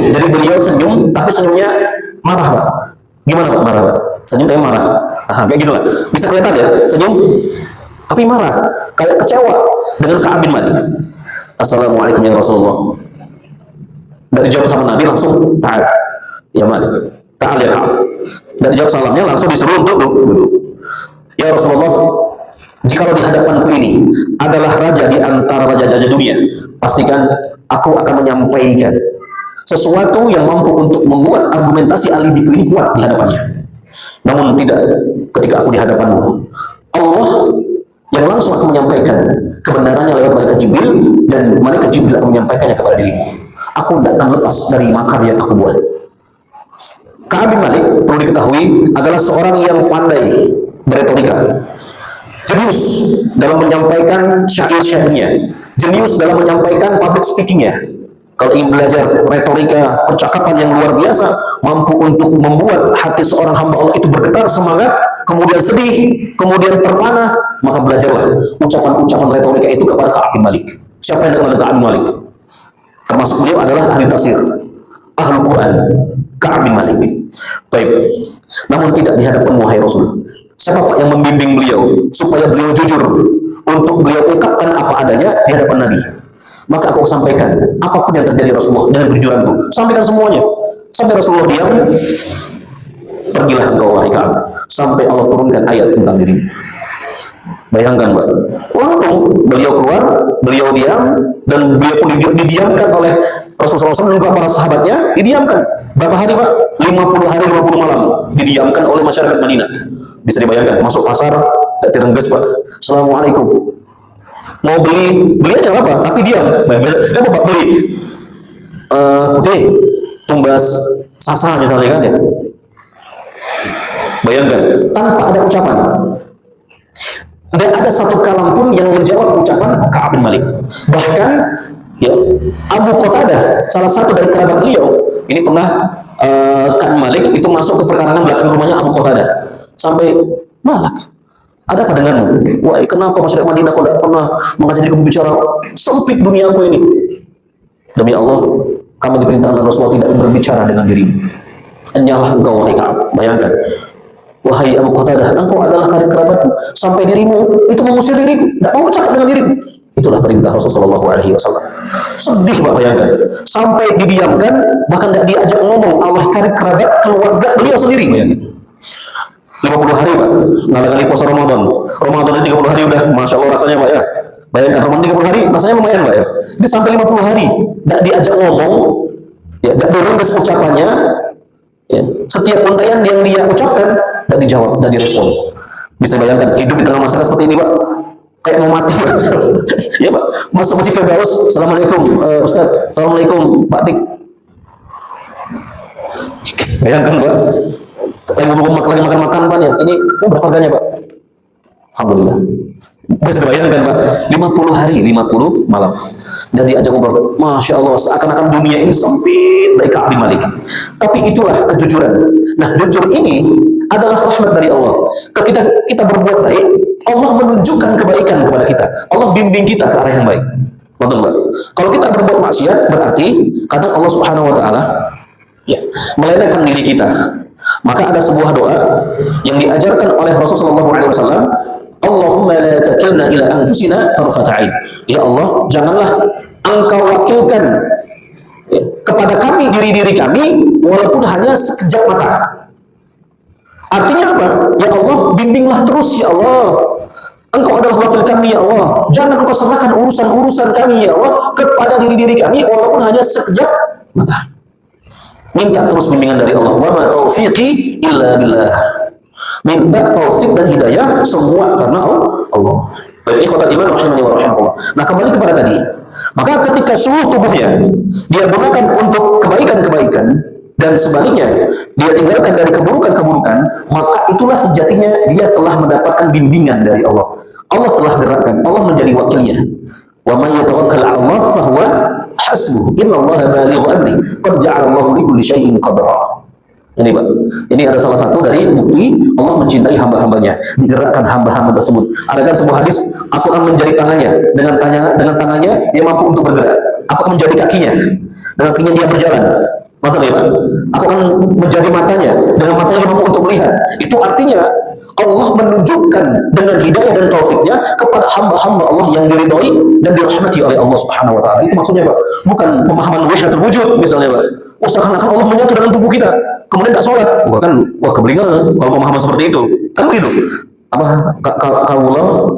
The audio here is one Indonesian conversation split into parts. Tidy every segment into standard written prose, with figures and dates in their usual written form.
Jadi beliau senyum, tapi senyumnya marah, Pak. Gimana Pak marah, Pak? Senyum tapi marah. Kayak gitu lah. Bisa kelihatan ya, senyum tapi marah, kayak kecewa dengan Ka'ab bin Malik. Assalamualaikum ya Rasulullah. Dari jawab sama Nabi langsung ta'al ya Malik, ta'al ya Ka'ab. Dari jawab salamnya langsung disuruh untuk duduk. Ya Rasulullah, jikalau di hadapanku ini adalah raja di antara raja-raja dunia, pastikan aku akan menyampaikan sesuatu yang mampu untuk membuat argumentasi alibiku ini kuat di hadapannya. Namun tidak ketika aku di hadapanmu. Allah yang langsung akan menyampaikan kebenarannya lewat malaikat Jibril, dan malaikat Jibril akan menyampaikannya kepada dirimu. Aku tidak akan lepas dari makar yang aku buat. Ka'ab bin Malik perlu diketahui adalah seorang yang pandai beretorika, jenius dalam menyampaikan syair-syairnya, jenius dalam menyampaikan public speakingnya. Kalau ingin belajar retorika, percakapan yang luar biasa, mampu untuk membuat hati seorang hamba Allah itu bergetar semangat, kemudian sedih, kemudian terpana, maka belajarlah ucapan-ucapan retorika itu kepada Ka'ab bin Malik. Siapa yang dikenal Ka'ab bin Malik? Termasuk beliau adalah ahli tafsir, ahlul Quran, Ka'ab bin Malik. Baik. Namun tidak di hadapan wahai Rasul. Siapa Pak yang membimbing beliau supaya beliau jujur untuk beliau ungkapkan apa adanya di hadapan Nabi? Maka aku sampaikan apapun yang terjadi Rasulullah dengan kejujuranku. Sampaikan semuanya. Sampai Rasulullah diam, pergilah engkau wahai Ka'ab, sampai Allah turunkan ayat tentang dirimu. Bayangkan Pak, langsung beliau keluar, beliau diam, dan beliau pun didiamkan oleh Rasulullah SAW dan juga para sahabatnya, didiamkan. Berapa hari Pak? 50 hari 50 malam didiamkan oleh masyarakat Madinah. Bisa dibayangkan, masuk pasar tak direngges Pak. Assalamualaikum. Mau beli aja apa? Tapi diam. Apa Pak beli? Putih, tumbas sasa misalnya kan ya. Bayangkan, tanpa ada ucapan. Tidak ada satu kalam pun yang menjawab ucapan Ka'ab bin Malik. Bahkan ya, Abu Qatadah, salah satu dari kerabat beliau, ini pernah Ka'ab bin Malik itu masuk ke perkarangan belakang rumahnya Abu Qatadah. Sampai, Malak, ada apa denganmu? Wah, kenapa masyarakat Madinah kau tidak pernah mengajari kamu bicara sempit dunia aku ini? Demi Allah, kami diperintahkan Rasulullah tidak berbicara dengan dirimu. Hanyalah engkau wahai Ka'ab. Bayangkan, wahai Abu Qatadah, engkau adalah karib kerabatku, sampai dirimu itu mengusir diriku, tidak mau bercakap dengan diriku. Itulah perintah Rasulullah SAW. Sedih Pak, bayangkan, sampai didiamkan, bahkan tidak diajak ngomong oleh karib kerabat keluarga beliau sendiri. Bayangkan 50 hari Pak, ngalih-ngalih puasa Ramadan. Ramadan itu 30 hari udah, Masya Allah rasanya Pak ya. Bayangkan Ramadan 30 hari, rasanya lumayan Pak ya. Ini sampai 50 hari, tidak diajak ngomong, ya, tidak direngges ucapannya. Ya, setiap untaian yang dia ucapkan tidak dijawab, tidak direspon. Bisa bayangkan hidup di tengah masyarakat seperti ini Pak, kayak mau mati. Ya Pak, masuk masjid Firdaus, Assalamualaikum Ustaz, Assalamualaikum Pak Tik. Bayangkan Pak, lagi makan Pak ya, ini berapa harganya Pak? Alhamdulillah. Bisa bayangkan Pak, 50 hari 50 malam dan diajak ngobrol. Masya Allah, seakan-akan dunia ini sempit dari Ka'ab bin Malik. Tapi itulah kejujuran. Nah, jujur ini adalah rahmat dari Allah. Ketika kita berbuat baik, Allah menunjukkan kebaikan kepada kita. Allah bimbing kita ke arah yang baik. Teman-teman, kalau kita berbuat maksiat, berarti kadang Allah Subhanahu Wa Taala ya melelehkan diri kita. Maka ada sebuah doa yang diajarkan oleh Rasulullah SAW. Allahumma la takilna ila anfusina tarfata ain. Ya Allah, janganlah engkau wakilkan ya, kepada kami diri-diri kami walaupun hanya sekejap mata. Artinya apa? Ya Allah, bimbinglah terus ya Allah. Engkau adalah wakil kami ya Allah. Jangan engkau serahkan urusan-urusan kami ya Allah kepada diri-diri kami walaupun hanya sekejap mata. Minta terus bimbingan dari Allah. Wa ma taufiqi illa billah. Minta taufik dan hidayah semua karena Allah. Baik ikhwatal iman rahimani wa rahimakumullah. Nah, kembali kepada tadi. Maka ketika seluruh tubuhnya dia gunakan untuk kebaikan-kebaikan dan sebaliknya dia tinggalkan dari keburukan-keburukan, maka itulah sejatinya dia telah mendapatkan bimbingan dari Allah. Allah telah gerakkan, Allah menjadi wakilnya. Wa may yatawakkal 'ala Allah fa huwa hasbuh. Innallaha balighu amri. Qad ja'ala Allahu likulli syai'in qadra. Ini Pak, ini ada salah satu dari bukti Allah mencintai hamba-hambanya, digerakkan hamba-hamba tersebut. Adakan sebuah hadis, aku akan menjadi tangannya, dengan tangannya dia mampu untuk bergerak. Aku akan menjadi kakinya, dengan kakinya dia berjalan. Mata ya Pak, aku akan menjadi matanya, dengan matanya mampu untuk melihat. Itu artinya Allah menunjukkan dengan hidayah dan taufiknya kepada hamba-hamba Allah yang diridhoi dan dirahmati oleh Allah Subhanahu wa taala. Itu maksudnya Pak, bukan pemahaman wahdatul wujud misalnya Pak. Oh, seakan-akan Allah menyatu dalam tubuh kita, kemudian tak sholat. Wah kebelingan kalau pemahaman seperti itu. Kan begitu. Apa kaulah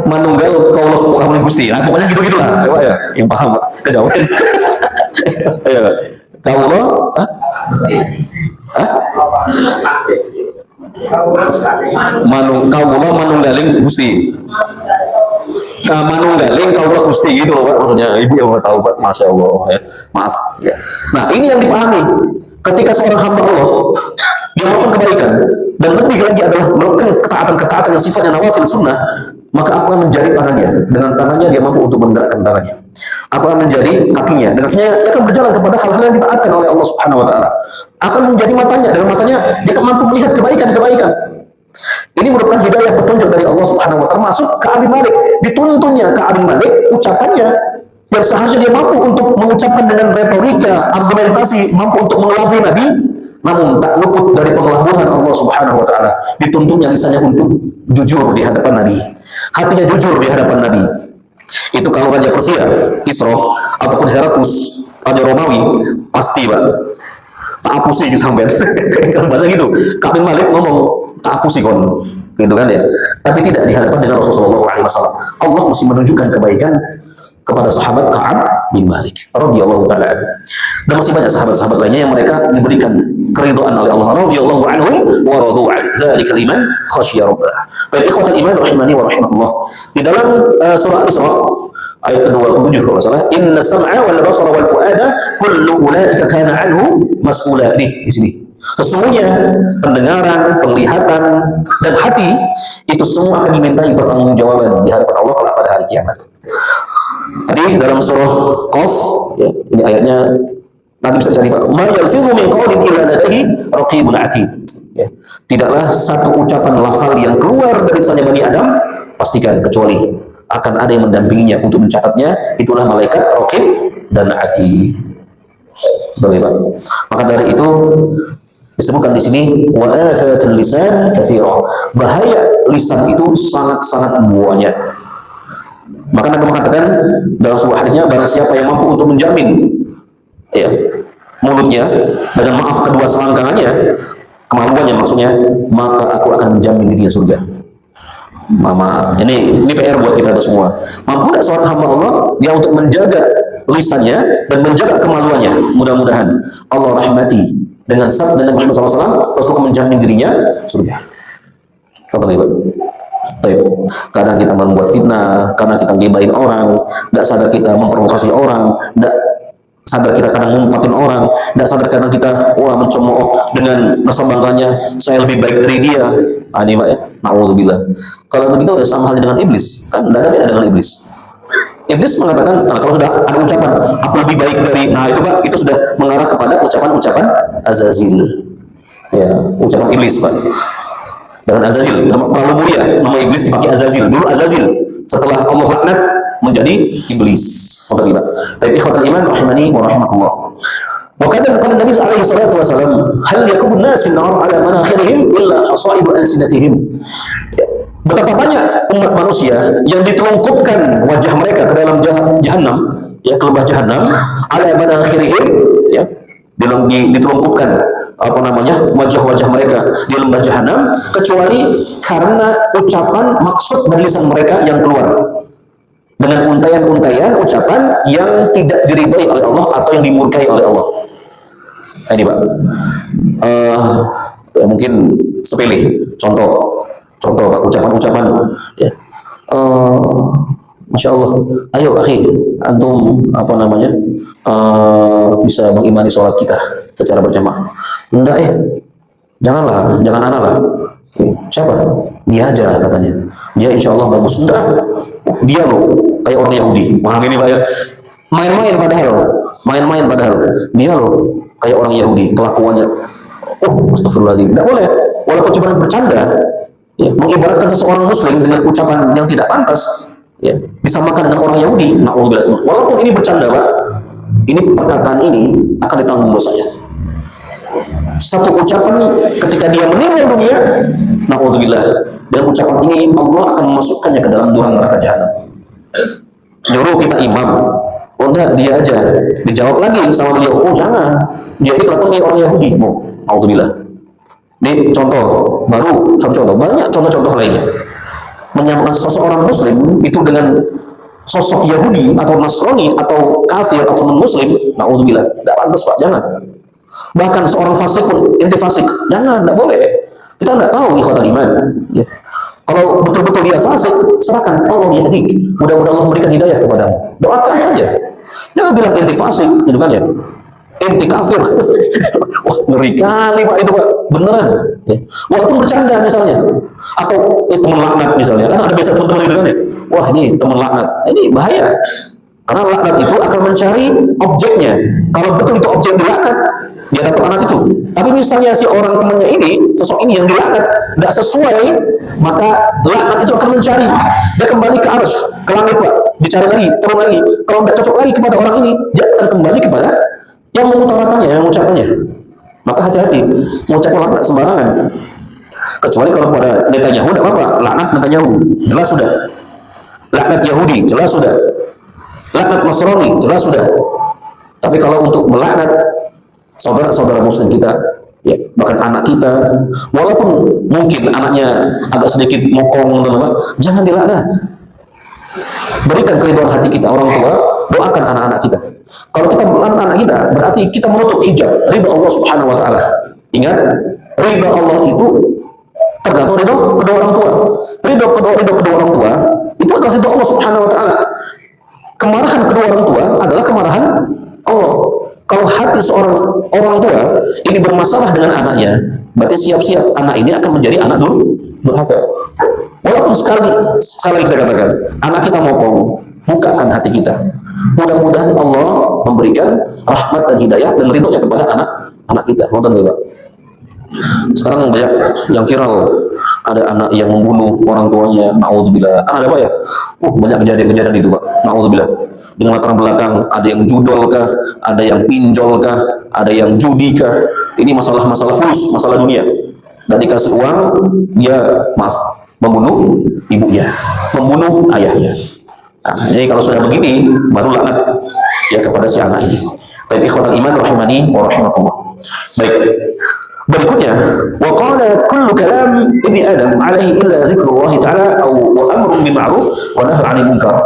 manunggal kaulah kamu Gusti. Nah, pokoknya gitu-gitulah. Ya, yang paham Pak. Kejauhan. Ya. Kaulah kaulah manunggaling Gusti. Manunggaling kaulah Gusti gitu loh Pak. Maksudnya ibu yang tahu Pak. Masya Allah ya. Maaf ya. Nah, ini yang dipahami ketika seorang hamba Allah yang melakukan kebaikan dan lebih lagi adalah melakukan ketaatan-ketaatan yang sifatnya nawafil sunnah, maka aku akan menjadi tangannya. Dengan tangannya dia mampu untuk menggerakkan tangannya. Aku akan menjadi kakinya. Dengan kakinya dia akan berjalan kepada hal-hal yang ditaatkan oleh Allah Subhanahu wa taala. Akan menjadi matanya. Dengan matanya dia akan mampu melihat kebaikan-kebaikan. Ini merupakan hidayah petunjuk dari Allah Subhanahu wa taala, termasuk Ka'ab bin Malik. Dituntunnya Ka'ab bin Malik ucapannya yang seharusnya dia mampu untuk mengucapkan dengan retorika, argumentasi, mampu untuk mengelabui Nabi, namun tak luput dari pengelabuhan Allah Subhanahu wa taala. Dituntunnya lisannya untuk jujur di hadapan Nabi. Hatinya jujur di hadapan Nabi. Itu kalau Raja Persia, Kisra, ataupun Heraklius, Raja Romawi, pasti Pak. Tak apusi sampai. Kalau bahasa gitu, Ka'ab bin Malik ngomong tak apusi kon, gitu kan ya. Tapi tidak di hadapan dengan Rasulullah SAW. Allah masih menunjukkan kebaikan kepada sahabat Ka'ab bin Malik radhiyallahu taala anhu. Dan masih banyak sahabat-sahabat lainnya yang mereka diberikan keridhaan oleh Allah radhiyallahu anhum wa radu an. Dzalikal iman khasyya rabbah. Baik ikhwatal iman rahimani wa rahimakumullah. Di dalam surah Al-Isra ayat ke-27 kalau salah, inna sam'a wal basara wal fuada kullu ulaika kana anhu mas'ula. Di sini. Sesungguhnya pendengaran, penglihatan, dan hati itu semua akan dimintai pertanggungjawaban di hadapan Allah kelak pada hari kiamat. Tadi dalam surah Qaf, ya, ini ayatnya nanti bisa cari Pak. Ma yalfizu min qawlin illa ladaihi raqibun atid. Ya. Tidaklah satu ucapan lafal yang keluar dari lisannya Bani Adam pastikan kecuali akan ada yang mendampinginya untuk mencatatnya, itulah malaikat raqib dan atid. Betul ya Pak? Maka dari itu disebutkan di sini wa afatul lisan katsira. Bahaya lisan itu sangat-sangat banyak. Maka Nabi mengatakan dalam sebuah hadisnya, barang siapa yang mampu untuk menjamin ya mulutnya dengan maaf kedua selangkangannya, kemaluannya maksudnya, maka aku akan menjamin dirinya surga. Mama, ini PR buat kita semua. Mampu tidak seorang hamba Allah dia untuk menjaga lisannya dan menjaga kemaluannya? Mudah-mudahan Allah rahmati dengan sabda Nabi Muhammad SAW, Rasulullah menjamin dirinya surga. Kata Nabi. Kadang kita membuat fitnah, kadang kita gibahin orang, tidak sadar kita memprovokasi orang, tidak sadar kita kadang ngumpatin orang, tidak sadar kadang kita mencemooh dengan rasa bangganya, saya lebih baik dari dia. Ini Pak ya, na'udzubillah. Kalau begitu udah sama halnya dengan iblis, kan tidak ada beda dengan iblis. Iblis mengatakan, nah, kalau sudah ada ucapan aku lebih baik dari, nah itu Pak, itu sudah mengarah kepada ucapan-ucapan Azazil. Ya, ucapan iblis Pak. Dengan Azazil, terlalu mulia, nama iblis dipakai Azazil. Dulu Azazil, setelah Allah laknat menjadi iblis. Tapi ikhwatal iman rahimani wa rahimakumullah. Wa kadang Nabi alaihi salatu wasallam, hal yakubun nasin nar ala manakhirihim illa hasaidu alsinatihim. Betapa banyak umat manusia yang ditelungkupkan wajah mereka ke dalam jahanam, ya, ke lembah jahanam, ala manakhirihim, ya, ditelungkupkan wajah-wajah mereka di lembah jahanam, kecuali karena ucapan maksud dan lisan mereka yang keluar dengan untaian-untaian ucapan yang tidak diridhai oleh Allah atau yang dimurkai oleh Allah. Ini Pak, ya mungkin sepele, contoh Pak, ucapan-ucapan ya. Masya Allah, ayo akhi, antum bisa mengimani sholat kita secara berjamaah. Enggak jangan anak lah. Siapa? Dia aja katanya. Dia insya Allah bagus. Enggak, dia loh kayak orang Yahudi. Wah ini Pak ya, main-main padahal dia loh kayak orang Yahudi kelakuannya. Astagfirullahaladzim. Enggak boleh, walaupun cuma bercanda, ya, mengibaratkan seseorang Muslim dengan ucapan yang tidak pantas, ya, disamakan dengan orang Yahudi. Walaupun ini bercanda Pak, ini perkataan ini akan ditanggung dosanya. Satu ucapan ketika dia meninggal dunia, naudzubillah, dan ucapan ini Allah akan memasukkannya ke dalam jurang neraka jahanam. Nyuruh kita imam, oh enggak, dia aja. Dijawab lagi sama beliau, oh jangan, dia ini kelakuan kayak orang Yahudi. Oh, naudzubillah. Ini contoh baru, contoh banyak contoh-contoh lainnya. Menyamakan seseorang muslim itu dengan sosok Yahudi atau Nasrani atau kafir atau non-muslim, naudzubillah, tidak pantas Pak, jangan. Bahkan seorang fasik pun, inti fasik, jangan, tidak boleh. Kita tidak tahu ikhwatal iman. Ya. Kalau betul-betul dia fasik, serahkan Allah yahdik. Mudah-mudahan Allah memberikan hidayah kepadamu. Doakan saja. Jangan bilang inti fasik, gitu kan ya. Inti kafir. Wah, ngeri kali Pak itu Pak, beneran. Ya. Walaupun bercanda misalnya, atau teman laknat misalnya, kan ada biasa teman-teman gitu kan ya. Wah ini teman laknat, ini bahaya. Karena laknat itu akan mencari objeknya. Kalau betul itu objek dilaknat, dia dapat anak itu. Tapi misalnya si orang temannya ini, sosok ini yang dilaknat, tidak sesuai, maka laknat itu akan mencari. Dia kembali ke arsy, ke langit Pak, dicari lagi, turun lagi. Kalau tidak cocok lagi kepada orang ini, dia akan kembali kepada yang mengutarakannya, yang mengucapkannya. Maka hati-hati, mengucapkan laknat sembarangan. Kecuali kalau kepada Netanyahu, tidak apa-apa, laknat Netanyahu, jelas sudah. Laknat Yahudi, jelas sudah. Laknat Nasrani, jelas sudah. Tapi kalau untuk melaknat saudara-saudara muslim kita, ya, bahkan anak kita, walaupun mungkin anaknya agak sedikit mokong, teman-teman, jangan dilaknat. Berikan keridhaan hati kita, orang tua, doakan anak-anak kita. Kalau kita melaknat anak kita, berarti kita menutup hijab ridha Allah Subhanahu wa taala. Ingat, ridha Allah itu tergantung ridha kedua orang tua. Ridha kedua orang tua itu adalah ridha Allah Subhanahu wa taala. Kemarahan kedua orang tua adalah kemarahan Allah. Kalau hati seorang orang tua ini bermasalah dengan anaknya, berarti siap-siap anak ini akan menjadi anak durhaka. Walaupun sekali lagi saya katakan, anak kita mokong, bukakan hati kita. Mudah-mudahan Allah memberikan rahmat dan hidayah dan ridhonya kepada anak kita. Nonton Pak. Sekarang banyak yang viral, ada anak yang membunuh orang tuanya, naudzubillah. Kan ada Pak ya? Banyak kejadian-kejadian itu Pak, naudzubillah. Dengan latar belakang ada yang judol kah, ada yang pinjol kah, ada yang judi kah. Ini masalah-masalah fulus, masalah dunia. Dan dikasih uang, dia membunuh ibunya, membunuh ayahnya. Nah, jadi kalau sudah begini, baru laknat ya kepada si anak ini. Tapi ikhwatal iman rahimani wa rahimakumullah. Baik. Berikutnya, wa qala kullu kalam ibni Adam alaihi illa dzikrullah ta'ala aw amrun bil ma'ruf wa nahy 'anil munkar.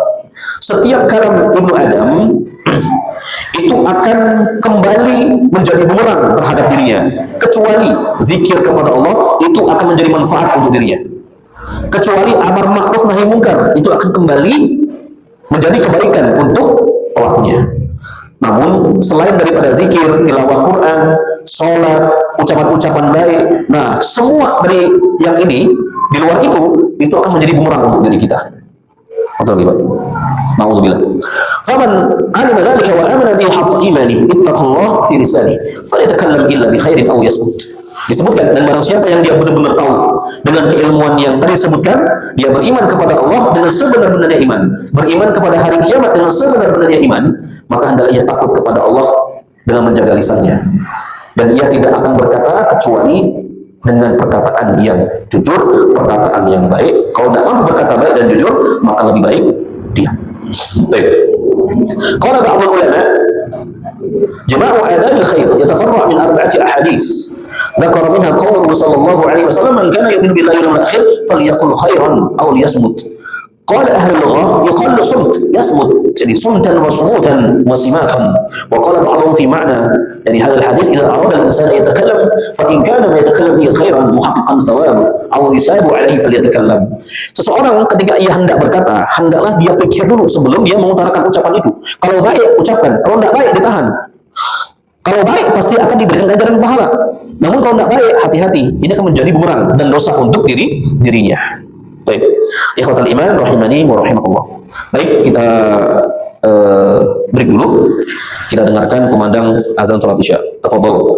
Setiap kalam ibnu Adam itu akan kembali menjadi bumerang terhadap dirinya, kecuali zikir kepada Allah itu akan menjadi manfaat untuk dirinya. Kecuali amar ma'ruf nahi munkar itu akan kembali menjadi kebaikan untuk pelakunya. Namun selain daripada zikir, tilawah Quran, sholat, ucapan-ucapan baik, nah semua dari yang ini di luar itu akan menjadi bumerang untuk diri kita. Betul Pak. Nauzubillah. Faman alima dzalika wa amana bihi haqqa imani ittaqallah fi lisani falyatakallem illa bi khairin aw yasmut. Disebutkan, dan barang siapa yang dia benar-benar tahu dengan keilmuan yang tadi disebutkan, dia beriman kepada Allah dengan sebenar-benarnya iman, beriman kepada hari kiamat dengan sebenar-benarnya iman, maka hendaklah ia takut kepada Allah dengan menjaga lisannya, dan ia tidak akan berkata kecuali dengan perkataan yang jujur, perkataan yang baik. Kalau tidak mampu berkata baik dan jujur, maka lebih baik diam. Baik. Qala ba'dul ulama jama'u adabil khair yatafarra' min arba'ati ahadits. ذكر منها قوله صلى الله عليه وسلم من كان يؤمن بالله واليوم الآخر فليقل خيرا أو ليصمت. قال أهل اللغة يقال صمت يصمت، يعني صمتا وصموتا وسماخا. وقال بعضهم في معنى يعني هذا الحديث إذا أراد الإنسان أن يتكلم فإن كان ما يتكلم به خيرا محققا ثوابه أو يثاب عليه فليتكلم. Seseorang ketika ia hendak berkata, hendaklah dia pikir dulu sebelum dia mengutarakan ucapan itu. Kalau baik ucapkan, kalau tidak baik ditahan. Kalau baik pasti akan diberikan ganjaran pahala. Namun kalau tidak baik, hati-hati. Ini akan menjadi bumerang dan dosa untuk dirinya. Baik. Ikhwatal iman rahimani wa rahimakumullah. Baik, kita break dulu. Kita dengarkan kumandang azan salat Isya. Tafadhol.